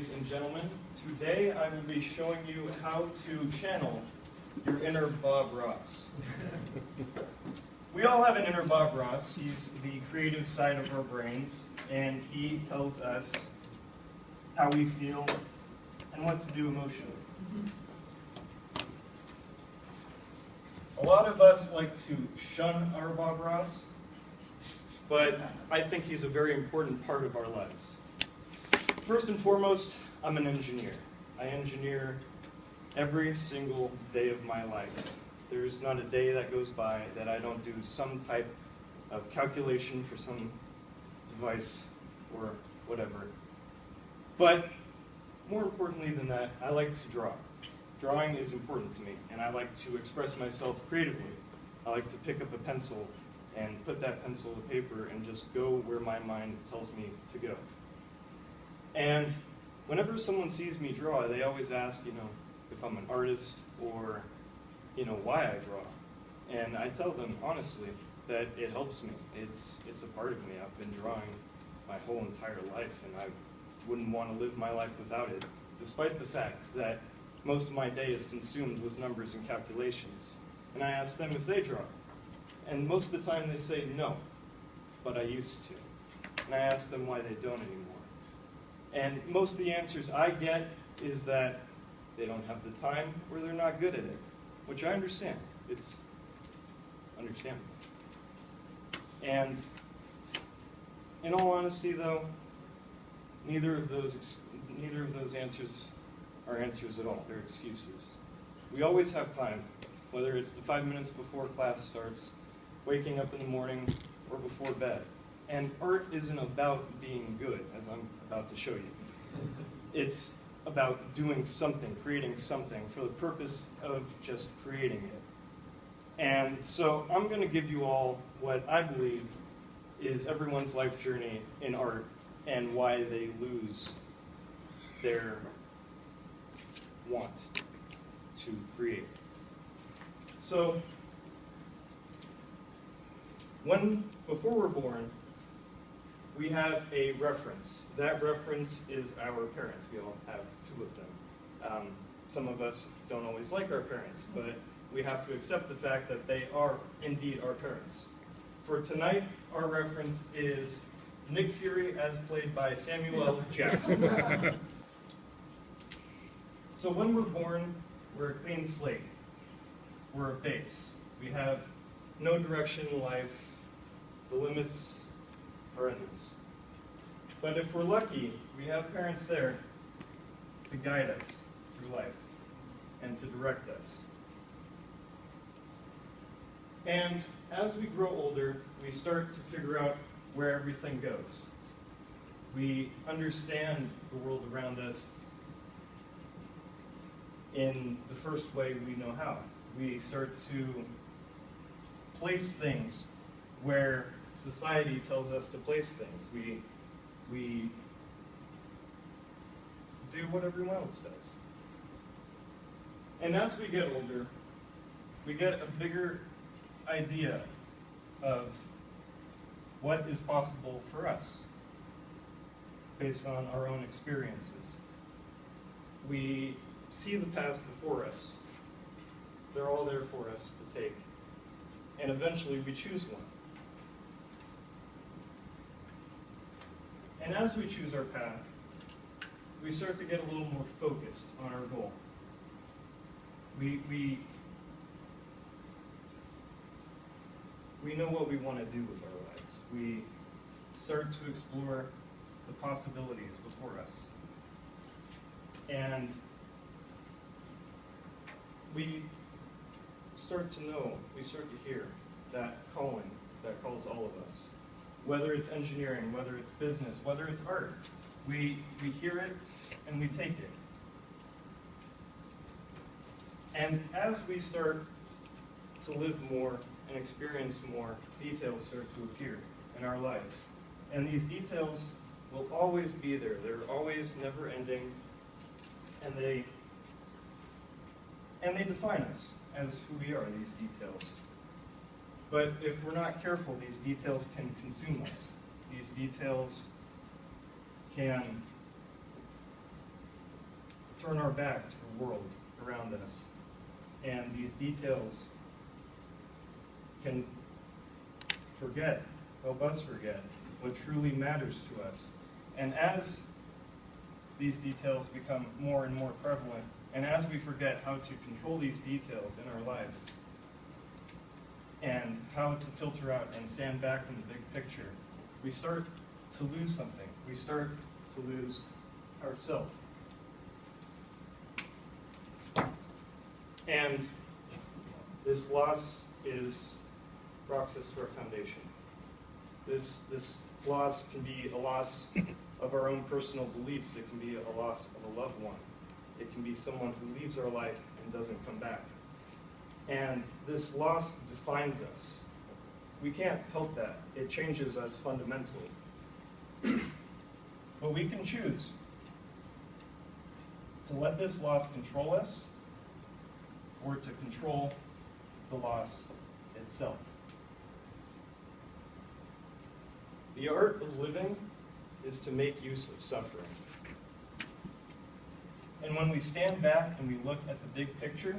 ladies and gentlemen. Today I will be showing you how to channel your inner Bob Ross. We all have an inner Bob Ross. He's the creative side of our brains, and he tells us how we feel and what to do emotionally. A lot of us like to shun our Bob Ross, but I think he's a very important part of our lives. First and foremost, I'm an engineer. I engineer every single day of my life. There's not a day that goes by that I don't do some type of calculation for some device or whatever. But more importantly than that, I like to draw. Drawing is important to me, and I like to express myself creatively. I like to pick up a pencil and put that pencil to paper and just go where my mind tells me to go. And whenever someone sees me draw, they always ask, if I'm an artist or, why I draw. And I tell them, honestly, that it helps me. It's a part of me. I've been drawing my whole entire life, and I wouldn't want to live my life without it, despite the fact that most of my day is consumed with numbers and calculations. And I ask them if they draw. And most of the time they say no, but I used to. And I ask them why they don't anymore. And most of the answers I get is that they don't have the time or they're not good at it, which I understand. It's understandable. And in all honesty, though, neither of those answers are answers at all. They're excuses. We always have time, whether it's the 5 minutes before class starts, waking up in the morning, or before bed. And art isn't about being good, as I'm about to show you. It's about doing something, creating something, for the purpose of just creating it. And so I'm going to give you all what I believe is everyone's life journey in art and why they lose their want to create. So, before we're born, we have a reference. That reference is our parents. We all have two of them. Some of us don't always like our parents, but we have to accept the fact that they are indeed our parents. For tonight, our reference is Nick Fury, as played by Samuel L. Jackson. So when we're born, we're a clean slate. We're a base. We have no direction in life. The limits are endless. But if we're lucky, we have parents there to guide us through life and to direct us. And as we grow older, we start to figure out where everything goes. We understand the world around us in the first way we know how. We start to place things where society tells us to place things. We do what everyone else does. And as we get older, we get a bigger idea of what is possible for us based on our own experiences. We see the paths before us. They're all there for us to take. And eventually we choose one. And as we choose our path, we start to get a little more focused on our goal. We know what we want to do with our lives. We start to explore the possibilities before us. And we start to know, we start to hear that calling that calls all of us. Whether it's engineering, whether it's business, whether it's art, we hear it and we take it. And as we start to live more and experience more, details start to appear in our lives. And these details will always be there. They're always never ending, and they define us as who we are, these details. But if we're not careful, these details can consume us. These details can turn our back to the world around us. And these details can help us forget what truly matters to us. And as these details become more and more prevalent, and as we forget how to control these details in our lives, and how to filter out and stand back from the big picture, we start to lose something. We start to lose ourselves. And this loss rocks us to our foundation. This loss can be a loss of our own personal beliefs. It can be a loss of a loved one. It can be someone who leaves our life and doesn't come back. And this loss defines us. We can't help that. It changes us fundamentally. But we can choose to let this loss control us, or to control the loss itself. The art of living is to make use of suffering. And when we stand back and we look at the big picture,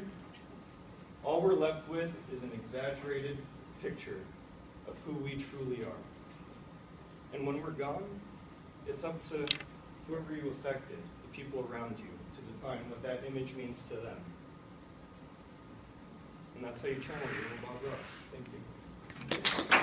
all we're left with is an exaggerated picture of who we truly are. And when we're gone, it's up to whoever you affected, the people around you, to define what that image means to them. And that's how you channel your little Bob Ross. Thank you.